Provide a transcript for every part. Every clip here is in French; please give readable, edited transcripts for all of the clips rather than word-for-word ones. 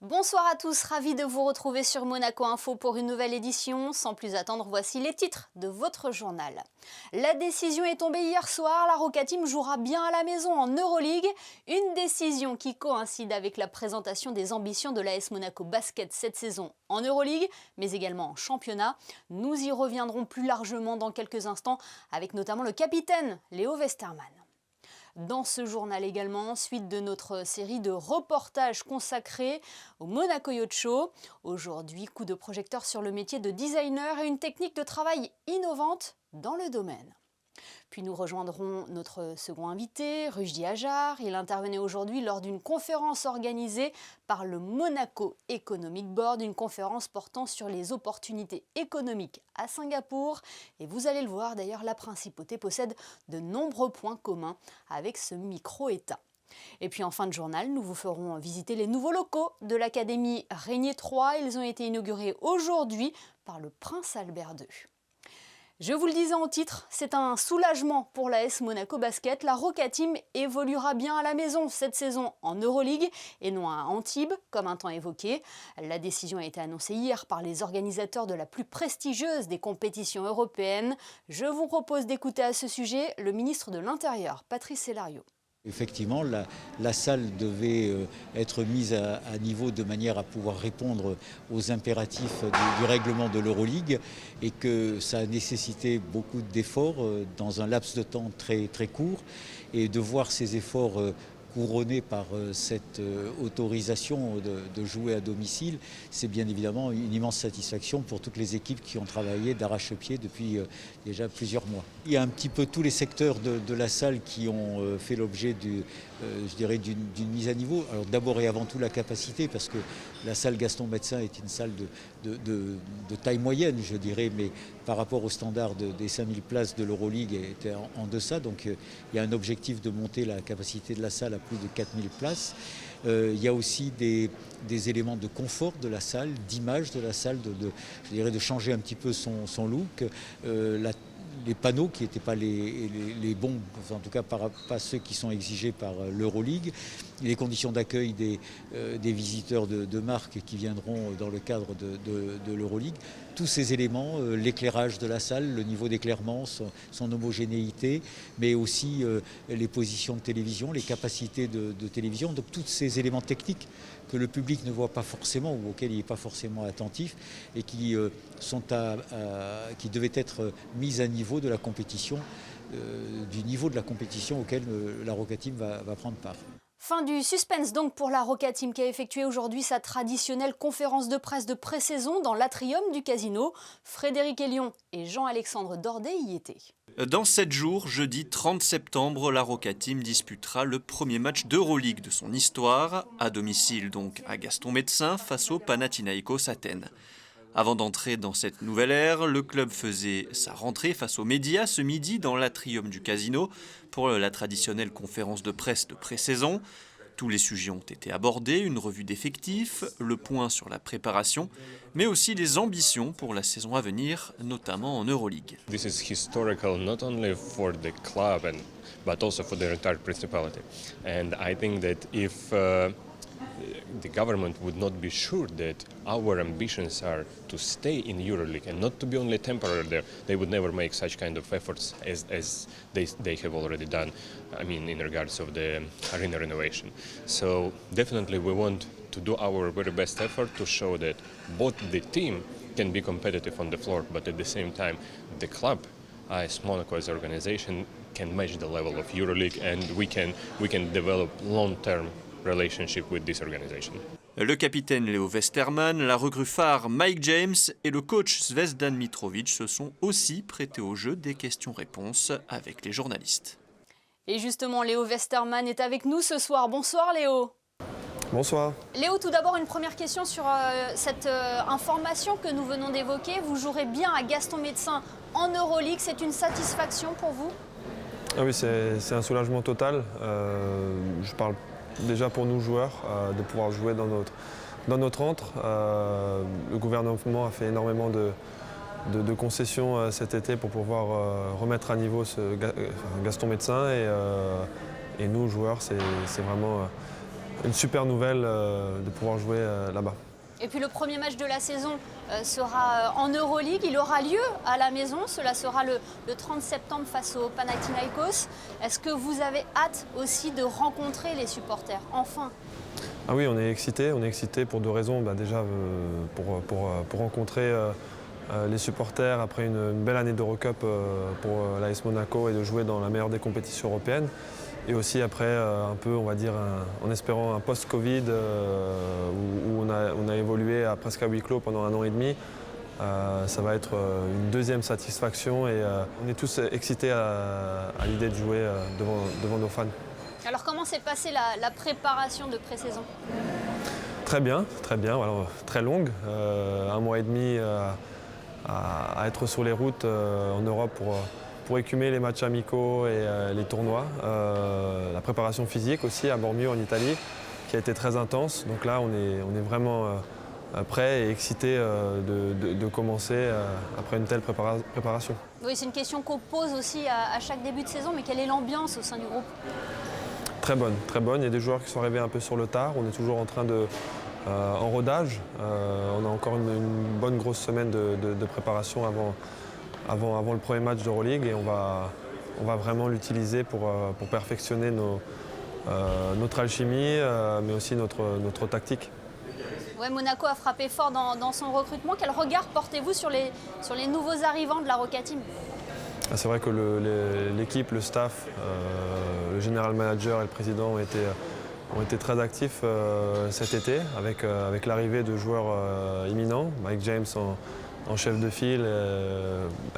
Bonsoir à tous, ravi de vous retrouver sur Monaco Info pour une nouvelle édition. Sans plus attendre, voici les titres de votre journal. La décision est tombée hier soir, la Roca Team jouera bien à la maison en Euroleague. Une décision qui coïncide avec la présentation des ambitions de l'AS Monaco Basket cette saison en Euroleague, mais également en championnat. Nous y reviendrons plus largement dans quelques instants avec notamment le capitaine Léo Westermann. Dans ce journal également, suite de notre série de reportages consacrés au Monaco Yacht Show. Aujourd'hui, coup de projecteur sur le métier de designer et une technique de travail innovante dans le domaine. Puis nous rejoindrons notre second invité, Rujdi Ajar. Il intervenait aujourd'hui lors d'une conférence organisée par le Monaco Economic Board, une conférence portant sur les opportunités économiques à Singapour. Et vous allez le voir d'ailleurs, la principauté possède de nombreux points communs avec ce micro-État. Et puis en fin de journal, nous vous ferons visiter les nouveaux locaux de l'Académie Régnier III. Ils ont été inaugurés aujourd'hui par le prince Albert II. Je vous le disais en titre, c'est un soulagement pour l'AS Monaco Basket. La Roca Team évoluera bien à la maison cette saison en Euroleague et non à Antibes, comme un temps évoqué. La décision a été annoncée hier par les organisateurs de la plus prestigieuse des compétitions européennes. Je vous propose d'écouter à ce sujet le ministre de l'Intérieur, Patrice Sellario. Effectivement, la salle devait être mise à niveau de manière à pouvoir répondre aux impératifs du règlement de l'Euroleague et que ça a nécessité beaucoup d'efforts dans un laps de temps très, très court, et de voir ces efforts couronnés par cette autorisation de jouer à domicile, c'est bien évidemment une immense satisfaction pour toutes les équipes qui ont travaillé d'arrache-pied depuis déjà plusieurs mois. Il y a un petit peu tous les secteurs de la salle qui ont fait l'objet je dirais d'une mise à niveau. Alors d'abord et avant tout la capacité, parce que la salle Gaston Médecin est une salle de taille moyenne, je dirais, mais par rapport au standard des 5000 places de l'Euroleague était en deçà. Donc il y a un objectif de monter la capacité de la salle à plus de 4000 places. Il y a aussi des éléments de confort de la salle, d'image de la salle, je dirais de changer un petit peu son look. Les panneaux qui n'étaient pas les bons, enfin en tout cas pas ceux qui sont exigés par l'Euroleague, les conditions d'accueil des visiteurs de marque qui viendront dans le cadre de l'Euroleague. Tous ces éléments, l'éclairage de la salle, le niveau d'éclairement, son homogénéité, mais aussi les positions de télévision, les capacités de télévision, donc tous ces éléments techniques que le public ne voit pas forcément ou auxquels il n'est pas forcément attentif et qui devaient être mis à niveau de la compétition, du niveau de la compétition auquel la Roca Team va prendre part. Fin du suspense donc pour la Roca Team qui a effectué aujourd'hui sa traditionnelle conférence de presse de pré-saison dans l'atrium du casino. Frédéric Elion et Jean-Alexandre Dordet y étaient. Dans 7 jours, jeudi 30 septembre, la Roca Team disputera le premier match d'Euroleague de son histoire, à domicile donc à Gaston Médecin face au Panathinaïkos Athènes. Avant d'entrer dans cette nouvelle ère, le club faisait sa rentrée face aux médias ce midi dans l'atrium du casino pour la traditionnelle conférence de presse de pré-saison. Tous les sujets ont été abordés, une revue d'effectifs, le point sur la préparation, mais aussi les ambitions pour la saison à venir, notamment en Euroleague. This is historical not only for the club but also for the entire principality. And I think that if the government would not be sure that our ambitions are to stay in EuroLeague and not to be only temporary there, they would never make such kind of efforts as they have already done, I mean, in regards of the arena renovation. So definitely we want to do our very best effort to show that both the team can be competitive on the floor, but at the same time the club, AS Monaco as an organization, can match the level of EuroLeague, and we can develop long-term relationship with this organization. Le capitaine Léo Westermann, la recrue phare Mike James et le coach Zvezdan Mitrovic se sont aussi prêtés au jeu des questions-réponses avec les journalistes. Et justement, Léo Westermann est avec nous ce soir. Bonsoir Léo. Bonsoir. Léo, tout d'abord une première question sur cette information que nous venons d'évoquer. Vous jouerez bien à Gaston Médecin en Euroleague. C'est une satisfaction pour vous? Ah oui, c'est un soulagement total. Je parle déjà pour nous joueurs, de pouvoir jouer dans notre antre. Le gouvernement a fait énormément de concessions cet été pour pouvoir remettre à niveau Gaston Médecin et nous joueurs, c'est vraiment une super nouvelle de pouvoir jouer là-bas. Et puis le premier match de la saison sera en Euroleague, il aura lieu à la maison, cela sera le 30 septembre face au Panathinaikos. Est-ce que vous avez hâte aussi de rencontrer les supporters, enfin? Ah oui, on est excité pour deux raisons. Déjà pour rencontrer les supporters après une belle année d'Eurocup pour l'AS Monaco et de jouer dans la meilleure des compétitions européennes. Et aussi après un peu, on va dire, en espérant un post-Covid où on a évolué presque à huis clos pendant 1 an et demi. Ça va être une deuxième satisfaction et on est tous excités à l'idée de jouer devant nos fans. Alors comment s'est passée la préparation de pré-saison? Très bien, alors, très longue. 1 mois et demi à être sur les routes en Europe pour écumer les matchs amicaux et les tournois. La préparation physique aussi à Bormio en Italie qui a été très intense. Donc là on est vraiment prêt et excité de commencer après une telle préparation. Oui, c'est une question qu'on pose aussi à chaque début de saison, mais quelle est l'ambiance au sein du groupe? Très bonne. Il y a des joueurs qui sont arrivés un peu sur le tard. On est toujours en train en rodage. On a encore une bonne grosse semaine de préparation avant le premier match d'Euroleague et on va vraiment l'utiliser pour perfectionner notre alchimie, mais aussi notre tactique. Ouais, Monaco a frappé fort dans son recrutement. Quel regard portez-vous sur les nouveaux arrivants de la Roca Team? C'est vrai que l'équipe, le staff, le général manager et le président ont été très actifs cet été avec l'arrivée de joueurs imminents. Mike James en chef de file,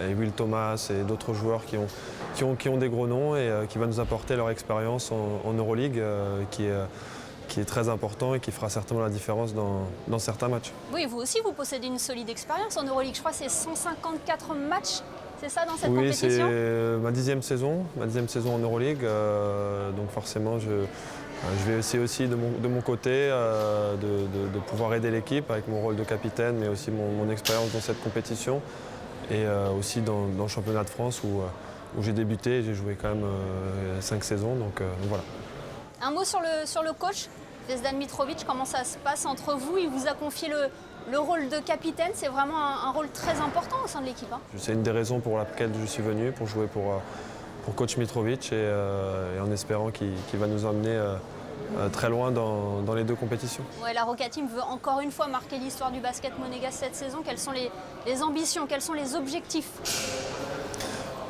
et Will Thomas et d'autres joueurs qui ont des gros noms et qui vont nous apporter leur expérience en Euroleague qui est très important et qui fera certainement la différence dans certains matchs. Oui, vous aussi, vous possédez une solide expérience en Euroleague. Je crois que c'est 154 matchs, c'est ça, dans cette compétition? Oui, c'est ma 10e saison en Euroleague. Donc forcément, je vais essayer aussi de mon côté de pouvoir aider l'équipe avec mon rôle de capitaine, mais aussi mon expérience dans cette compétition et aussi dans le championnat de France où j'ai débuté. J'ai joué quand même 5 saisons, donc voilà. Un mot sur le coach, Zvezdan Mitrovic, comment ça se passe entre vous? Il vous a confié le rôle de capitaine, c'est vraiment un rôle très important au sein de l'équipe. C'est une des raisons pour laquelle je suis venu, pour jouer pour coach Mitrovic et en espérant qu'il va nous emmener très loin dans les deux compétitions. Ouais, la Roca Team veut encore une fois marquer l'histoire du basket monégasque cette saison. Quelles sont les ambitions, quels sont les objectifs?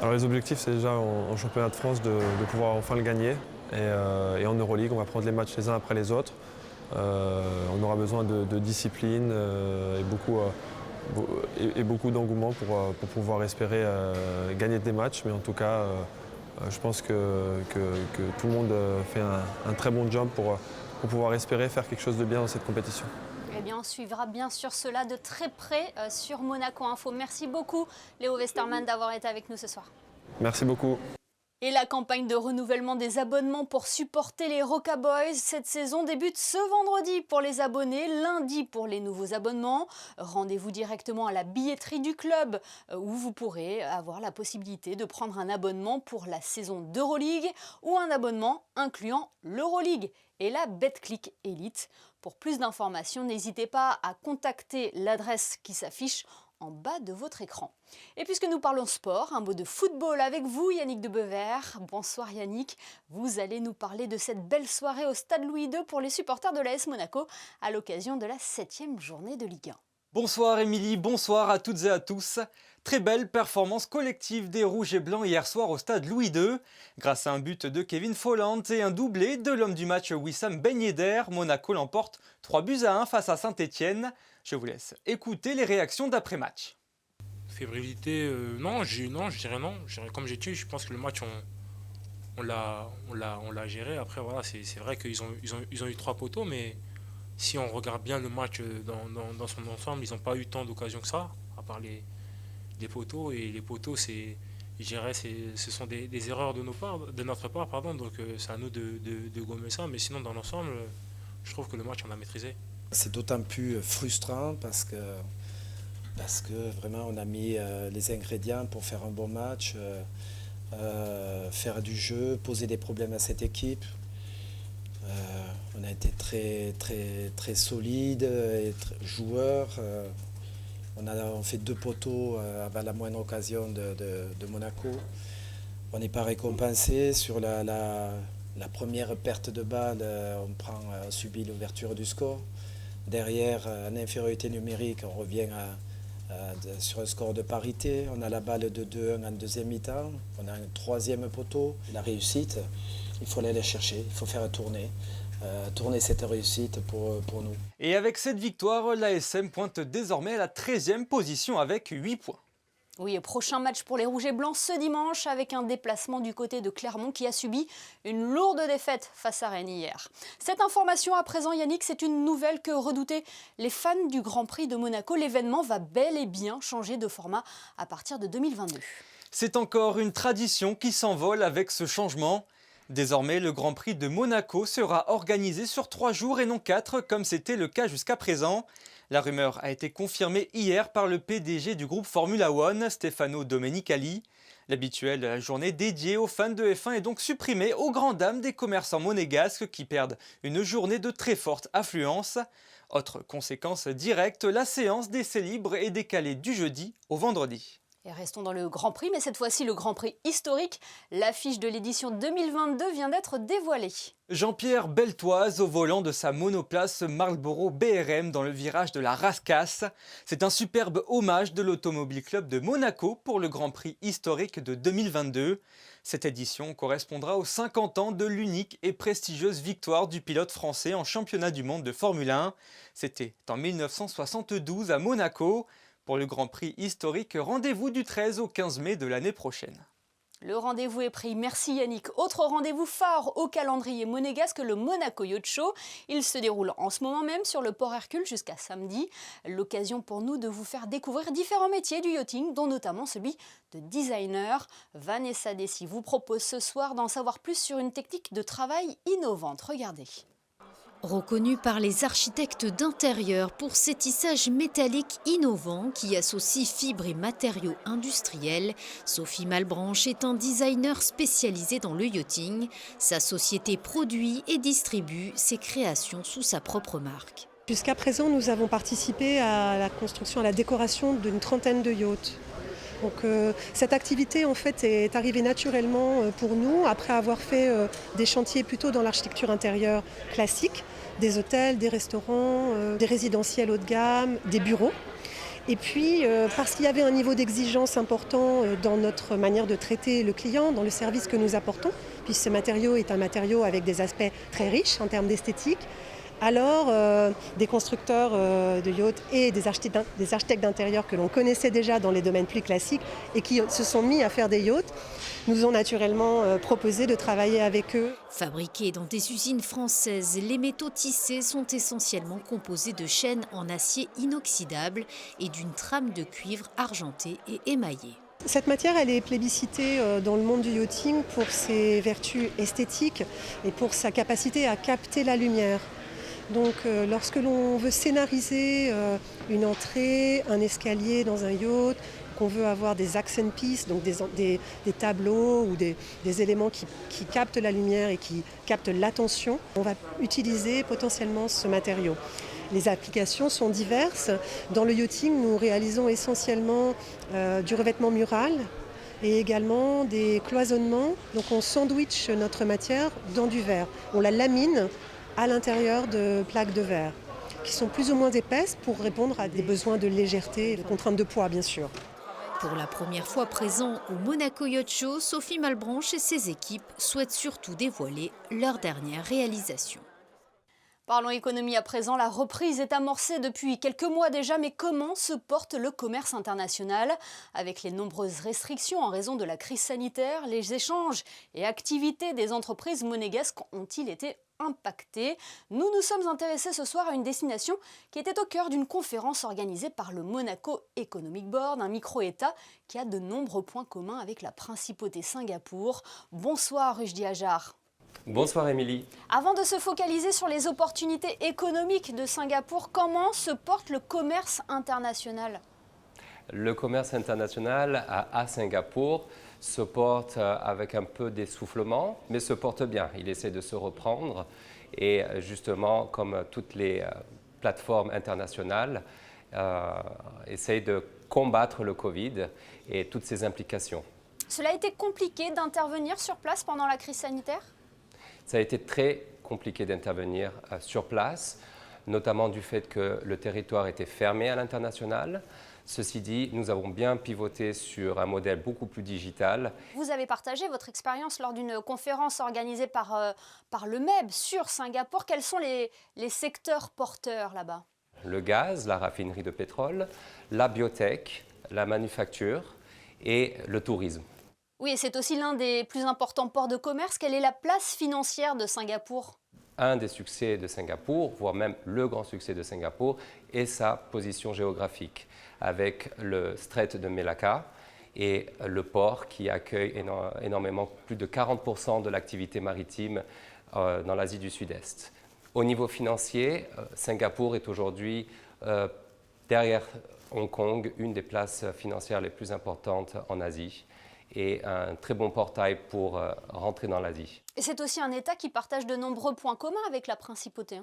Alors les objectifs, c'est déjà en championnat de France de pouvoir enfin le gagner. Et en Euroleague, on va prendre les matchs les uns après les autres. On aura besoin de discipline et beaucoup d'engouement pour pouvoir espérer gagner des matchs. Mais en tout cas, je pense que tout le monde fait un très bon job pour pouvoir espérer faire quelque chose de bien dans cette compétition. Eh bien, on suivra bien sûr cela de très près sur Monaco Info. Merci beaucoup, Léo Westermann, d'avoir été avec nous ce soir. Merci beaucoup. Et la campagne de renouvellement des abonnements pour supporter les Roca Boys cette saison débute ce vendredi pour les abonnés, lundi pour les nouveaux abonnements. Rendez-vous directement à la billetterie du club où vous pourrez avoir la possibilité de prendre un abonnement pour la saison d'Euroleague ou un abonnement incluant l'Euroleague et la Betclic Elite. Pour plus d'informations, n'hésitez pas à contacter l'adresse qui s'affiche en bas de votre écran. Et puisque nous parlons sport, un mot de football avec vous, Yannick Debevert. Bonsoir Yannick, vous allez nous parler de cette belle soirée au Stade Louis II pour les supporters de l'AS Monaco à l'occasion de la 7e journée de Ligue 1. Bonsoir Émilie, bonsoir à toutes et à tous. Très belle performance collective des Rouges et Blancs hier soir au Stade Louis II. Grâce à un but de Kevin Folland et un doublé de l'homme du match Wissam Ben Yedder, Monaco l'emporte 3-1 face à Saint-Etienne. Je vous laisse écouter les réactions d'après-match. Fébrilité, non, je dirais non. Comme j'ai dit, je pense que le match, on l'a géré. Après, voilà, c'est vrai qu'ils ont eu 3 poteaux, mais si on regarde bien le match dans son ensemble, ils n'ont pas eu tant d'occasions que ça, à part les poteaux. Et les poteaux, je dirais, ce sont des erreurs de notre part, donc c'est à nous de gommer ça. Mais sinon, dans l'ensemble, je trouve que le match, on l'a maîtrisé. C'est d'autant plus frustrant parce que vraiment on a mis les ingrédients pour faire un bon match, faire du jeu, poser des problèmes à cette équipe. On a été très solide et joueur. On fait 2 poteaux avant la moindre occasion de Monaco. On n'est pas récompensé sur la première perte de balle. On subit l'ouverture du score. Derrière, en infériorité numérique, on revient sur un score de parité. On a la balle de 2-1 en deuxième mi-temps. On a un 3e poteau. La réussite, il faut aller la chercher, il faut faire tourner cette réussite pour nous. Et avec cette victoire, l'ASM pointe désormais à la 13e position avec 8 points. Oui, prochain match pour les Rouges et Blancs ce dimanche avec un déplacement du côté de Clermont qui a subi une lourde défaite face à Rennes hier. Cette information à présent, Yannick, c'est une nouvelle que redoutaient les fans du Grand Prix de Monaco. L'événement va bel et bien changer de format à partir de 2022. C'est encore une tradition qui s'envole avec ce changement. Désormais, le Grand Prix de Monaco sera organisé sur 3 jours et non 4, comme c'était le cas jusqu'à présent. La rumeur a été confirmée hier par le PDG du groupe Formula One, Stefano Domenicali. L'habituelle journée dédiée aux fans de F1 est donc supprimée aux grandes dames des commerçants monégasques qui perdent une journée de très forte affluence. Autre conséquence directe, la séance d'essais libres est décalée du jeudi au vendredi. Et restons dans le Grand Prix, mais cette fois-ci le Grand Prix historique. L'affiche de l'édition 2022 vient d'être dévoilée. Jean-Pierre Beltoise au volant de sa monoplace Marlboro BRM dans le virage de la Rascasse. C'est un superbe hommage de l'Automobile Club de Monaco pour le Grand Prix historique de 2022. Cette édition correspondra aux 50 ans de l'unique et prestigieuse victoire du pilote français en championnat du monde de Formule 1. C'était en 1972 à Monaco. Pour le Grand Prix historique, rendez-vous du 13 au 15 mai de l'année prochaine. Le rendez-vous est pris, merci Yannick. Autre rendez-vous phare au calendrier monégasque, le Monaco Yacht Show. Il se déroule en ce moment même sur le port Hercule jusqu'à samedi. L'occasion pour nous de vous faire découvrir différents métiers du yachting, dont notamment celui de designer. Vanessa Dessy vous propose ce soir d'en savoir plus sur une technique de travail innovante. Regardez. Reconnue par les architectes d'intérieur pour ses tissages métalliques innovants qui associent fibres et matériaux industriels, Sophie Malbranche est un designer spécialisé dans le yachting. Sa société produit et distribue ses créations sous sa propre marque. Jusqu'à présent, nous avons participé à la construction, à la décoration d'une 30aine de yachts. Donc, cette activité en fait est arrivée naturellement pour nous après avoir fait des chantiers plutôt dans l'architecture intérieure classique, des hôtels, des restaurants, des résidentiels haut de gamme, des bureaux. Et puis parce qu'il y avait un niveau d'exigence important dans notre manière de traiter le client, dans le service que nous apportons, puisque ce matériau est un matériau avec des aspects très riches en termes d'esthétique. Alors, des constructeurs de yachts et des architectes d'intérieur que l'on connaissait déjà dans les domaines plus classiques et qui se sont mis à faire des yachts, nous ont naturellement proposé de travailler avec eux. Fabriqués dans des usines françaises, les métaux tissés sont essentiellement composés de chaînes en acier inoxydable et d'une trame de cuivre argentée et émaillée. Cette matière, elle est plébiscitée dans le monde du yachting pour ses vertus esthétiques et pour sa capacité à capter la lumière. Donc lorsque l'on veut scénariser une entrée, un escalier dans un yacht, qu'on veut avoir des accent pieces, donc des tableaux ou des éléments qui captent la lumière et qui captent l'attention, on va utiliser potentiellement ce matériau. Les applications sont diverses. Dans le yachting, nous réalisons essentiellement du revêtement mural et également des cloisonnements. Donc on sandwich notre matière dans du verre. On la lamine à l'intérieur de plaques de verre, qui sont plus ou moins épaisses pour répondre à des besoins de légèreté et de contraintes de poids, bien sûr. Pour la première fois présent au Monaco Yacht Show, Sophie Malbranche et ses équipes souhaitent surtout dévoiler leur dernière réalisation. Parlons économie à présent, la reprise est amorcée depuis quelques mois déjà, mais comment se porte le commerce international? Avec les nombreuses restrictions en raison de la crise sanitaire, les échanges et activités des entreprises monégasques ont-ils été impactés? Nous nous sommes intéressés ce soir à une destination qui était au cœur d'une conférence organisée par le Monaco Economic Board, un micro-État qui a de nombreux points communs avec la principauté Singapour. Bonsoir Rujdi Hajar. Bonsoir Émilie. Avant de se focaliser sur les opportunités économiques de Singapour, comment se porte le commerce international? Le commerce international à Singapour se porte avec un peu d'essoufflement, mais se porte bien. Il essaie de se reprendre Et justement, comme toutes les plateformes internationales, essayent de combattre le Covid et toutes ses implications. Cela a été compliqué d'intervenir sur place pendant la crise sanitaire ? Ça a été très compliqué d'intervenir sur place, notamment du fait que le territoire était fermé à l'international. Ceci dit, nous avons bien pivoté sur un modèle beaucoup plus digital. Vous avez partagé votre expérience lors d'une conférence organisée par le MEB sur Singapour. Quels sont les secteurs porteurs là-bas ? Le gaz, la raffinerie de pétrole, la biotech, la manufacture et le tourisme. Oui, et c'est aussi l'un des plus importants ports de commerce. Quelle est la place financière de Singapour ? Un des succès de Singapour, voire même le grand succès de Singapour, est sa position géographique, avec le Strait de Melaka et le port qui accueille énormément, plus de 40% de l'activité maritime dans l'Asie du Sud-Est. Au niveau financier, Singapour est aujourd'hui, derrière Hong Kong, une des places financières les plus importantes en Asie et un très bon portail pour rentrer dans l'Asie. Et c'est aussi un État qui partage de nombreux points communs avec la principauté.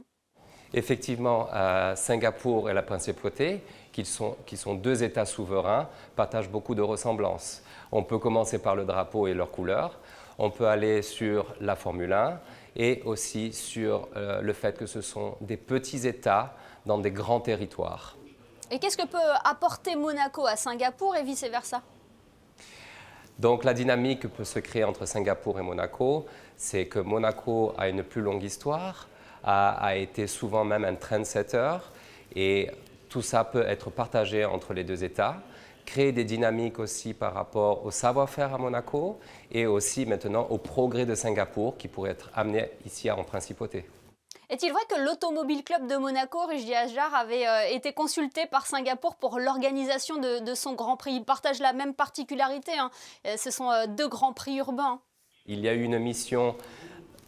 Effectivement, Singapour et la principauté, qui sont deux États souverains, partagent beaucoup de ressemblances. On peut commencer par le drapeau et leurs couleurs, on peut aller sur la Formule 1 et aussi sur le fait que ce sont des petits États dans des grands territoires. Et qu'est-ce que peut apporter Monaco à Singapour et vice-versa ? Donc la dynamique que peut se créer entre Singapour et Monaco, c'est que Monaco a une plus longue histoire, a été souvent même un trendsetter, et tout ça peut être partagé entre les deux États, créer des dynamiques aussi par rapport au savoir-faire à Monaco et aussi maintenant au progrès de Singapour qui pourrait être amené ici en principauté. Est-il vrai que l'Automobile Club de Monaco, Rudy Ajar, avait été consulté par Singapour pour l'organisation de son Grand Prix ? Ils partagent la même particularité, hein. Ce sont deux Grands Prix urbains. Il y a eu une mission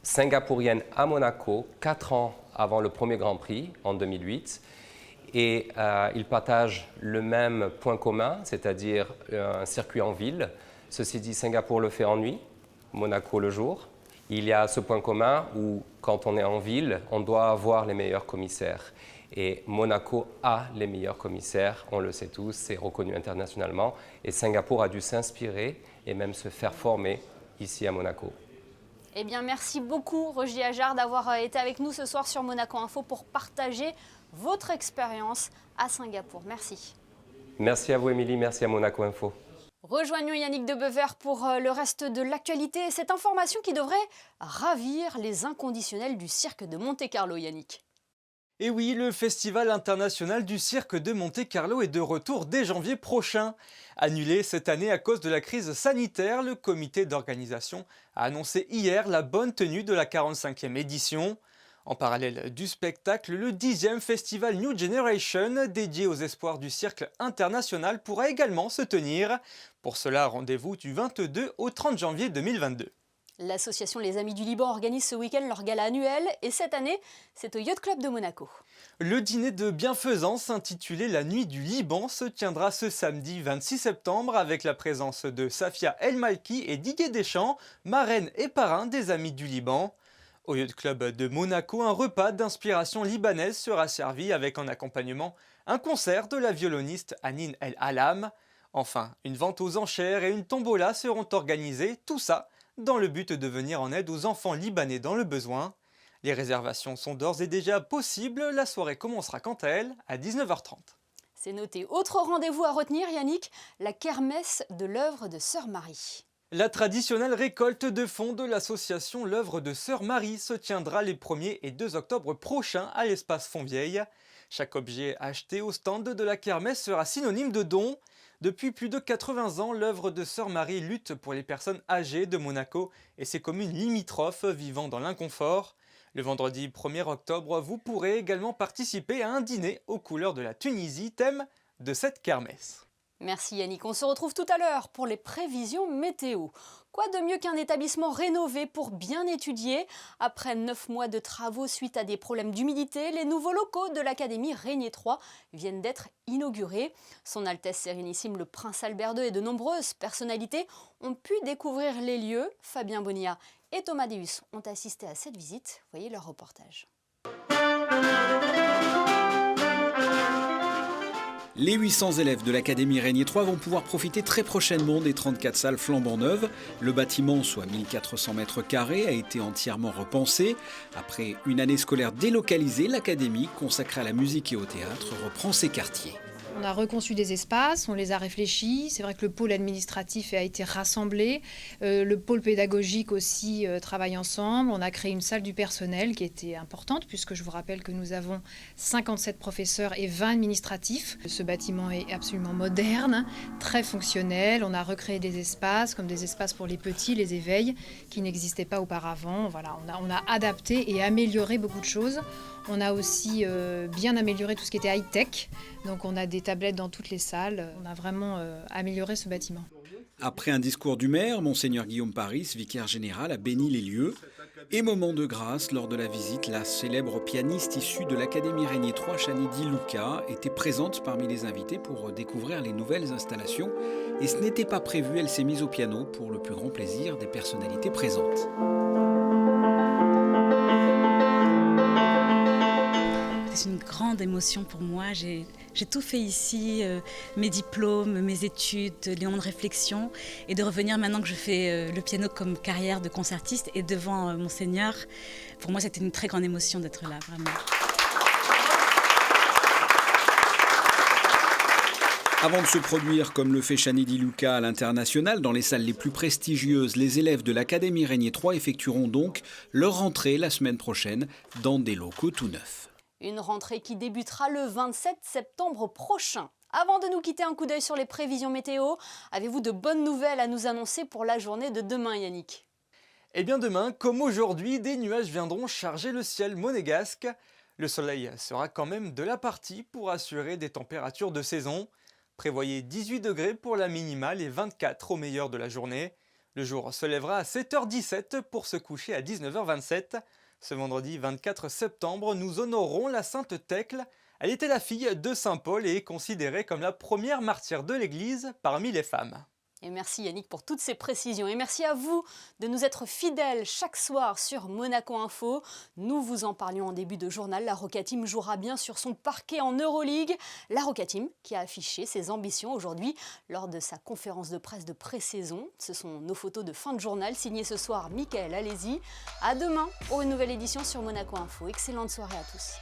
singapourienne à Monaco 4 ans avant le premier Grand Prix, en 2008. Et ils partagent le même point commun, c'est-à-dire un circuit en ville. Ceci dit, Singapour le fait en nuit, Monaco le jour. Il y a ce point commun où, quand on est en ville, on doit avoir les meilleurs commissaires. Et Monaco a les meilleurs commissaires, on le sait tous, c'est reconnu internationalement. Et Singapour a dû s'inspirer et même se faire former ici à Monaco. Eh bien, merci beaucoup, Rudy Ajar, d'avoir été avec nous ce soir sur Monaco Info pour partager votre expérience à Singapour. Merci. Merci à vous, Émilie, merci à Monaco Info. Rejoignons Yannick Debever pour le reste de l'actualité et cette information qui devrait ravir les inconditionnels du cirque de Monte-Carlo, Yannick. Et oui, le Festival international du cirque de Monte-Carlo est de retour dès janvier prochain. Annulé cette année à cause de la crise sanitaire, le comité d'organisation a annoncé hier la bonne tenue de la 45e édition. En parallèle du spectacle, le 10e festival New Generation, dédié aux espoirs du cirque international, pourra également se tenir. Pour cela, rendez-vous du 22 au 30 janvier 2022. L'association Les Amis du Liban organise ce week-end leur gala annuel et cette année, c'est au Yacht Club de Monaco. Le dîner de bienfaisance intitulé La Nuit du Liban se tiendra ce samedi 26 septembre avec la présence de Safia El Malki et Didier Deschamps, marraine et parrain des Amis du Liban. Au Yacht Club de Monaco, un repas d'inspiration libanaise sera servi avec en accompagnement un concert de la violoniste Anine El Alam. Enfin, une vente aux enchères et une tombola seront organisées, tout ça dans le but de venir en aide aux enfants libanais dans le besoin. Les réservations sont d'ores et déjà possibles, la soirée commencera quant à elle à 19h30. C'est noté. Autre rendez-vous à retenir, Yannick, la kermesse de l'œuvre de Sœur Marie. La traditionnelle récolte de fonds de l'association L'œuvre de Sœur Marie se tiendra les 1er et 2 octobre prochains à l'espace Fontvieille. Chaque objet acheté au stand de la kermesse sera synonyme de don. Depuis plus de 80 ans, l'œuvre de Sœur Marie lutte pour les personnes âgées de Monaco et ses communes limitrophes vivant dans l'inconfort. Le vendredi 1er octobre, vous pourrez également participer à un dîner aux couleurs de la Tunisie, thème de cette kermesse. Merci Yannick, on se retrouve tout à l'heure pour les prévisions météo. Quoi de mieux qu'un établissement rénové pour bien étudier ? Après 9 mois de travaux suite à des problèmes d'humidité, les nouveaux locaux de l'Académie Régnier 3 viennent d'être inaugurés. Son Altesse Sérénissime le Prince Albert II et de nombreuses personnalités ont pu découvrir les lieux. Fabien Bonilla et Thomas Deus ont assisté à cette visite. Voyez leur reportage. Les 800 élèves de l'Académie Régnier 3 vont pouvoir profiter très prochainement des 34 salles flambant neuves. Le bâtiment, soit 1400 mètres carrés, a été entièrement repensé. Après une année scolaire délocalisée, l'Académie, consacrée à la musique et au théâtre, reprend ses quartiers. On a reconçu des espaces, on les a réfléchis. C'est vrai que le pôle administratif a été rassemblé. Le pôle pédagogique aussi travaille ensemble. On a créé une salle du personnel qui était importante puisque je vous rappelle que nous avons 57 professeurs et 20 administratifs. Ce bâtiment est absolument moderne, très fonctionnel. On a recréé des espaces comme des espaces pour les petits, les éveils, qui n'existaient pas auparavant. Voilà, on a adapté et amélioré beaucoup de choses. On a aussi bien amélioré tout ce qui était high-tech. Donc on a des tablettes dans toutes les salles. On a vraiment amélioré ce bâtiment. Après un discours du maire, Monseigneur Guillaume Paris, vicaire général, a béni les lieux. Et moment de grâce, lors de la visite, la célèbre pianiste issue de l'Académie Régnier 3, Chani Di Luca, était présente parmi les invités pour découvrir les nouvelles installations. Et ce n'était pas prévu, elle s'est mise au piano pour le plus grand plaisir des personnalités présentes. C'est une grande émotion pour moi. J'ai tout fait ici, mes diplômes, mes études, les moments de réflexion. Et de revenir maintenant que je fais le piano comme carrière de concertiste et devant Monseigneur, pour moi c'était une très grande émotion d'être là, vraiment. Avant de se produire, comme le fait Chani Di Luca à l'international, dans les salles les plus prestigieuses, les élèves de l'Académie Régnier 3 effectueront donc leur rentrée la semaine prochaine dans des locaux tout neufs. Une rentrée qui débutera le 27 septembre prochain. Avant de nous quitter, un coup d'œil sur les prévisions météo. Avez-vous de bonnes nouvelles à nous annoncer pour la journée de demain, Yannick? Eh bien demain, comme aujourd'hui, des nuages viendront charger le ciel monégasque. Le soleil sera quand même de la partie pour assurer des températures de saison. Prévoyez 18 degrés pour la minimale et 24 au meilleur de la journée. Le jour se lèvera à 7h17 pour se coucher à 19h27. Ce vendredi 24 septembre, nous honorerons la Sainte Thècle. Elle était la fille de Saint Paul et est considérée comme la première martyre de l'Église parmi les femmes. Et merci Yannick pour toutes ces précisions. Et merci à vous de nous être fidèles chaque soir sur Monaco Info. Nous vous en parlions en début de journal. La Roca Team jouera bien sur son parquet en Euroleague. La Roca Team qui a affiché ses ambitions aujourd'hui lors de sa conférence de presse de pré-saison. Ce sont nos photos de fin de journal signées ce soir Mickaël Alési. À demain pour une nouvelle édition sur Monaco Info. Excellente soirée à tous.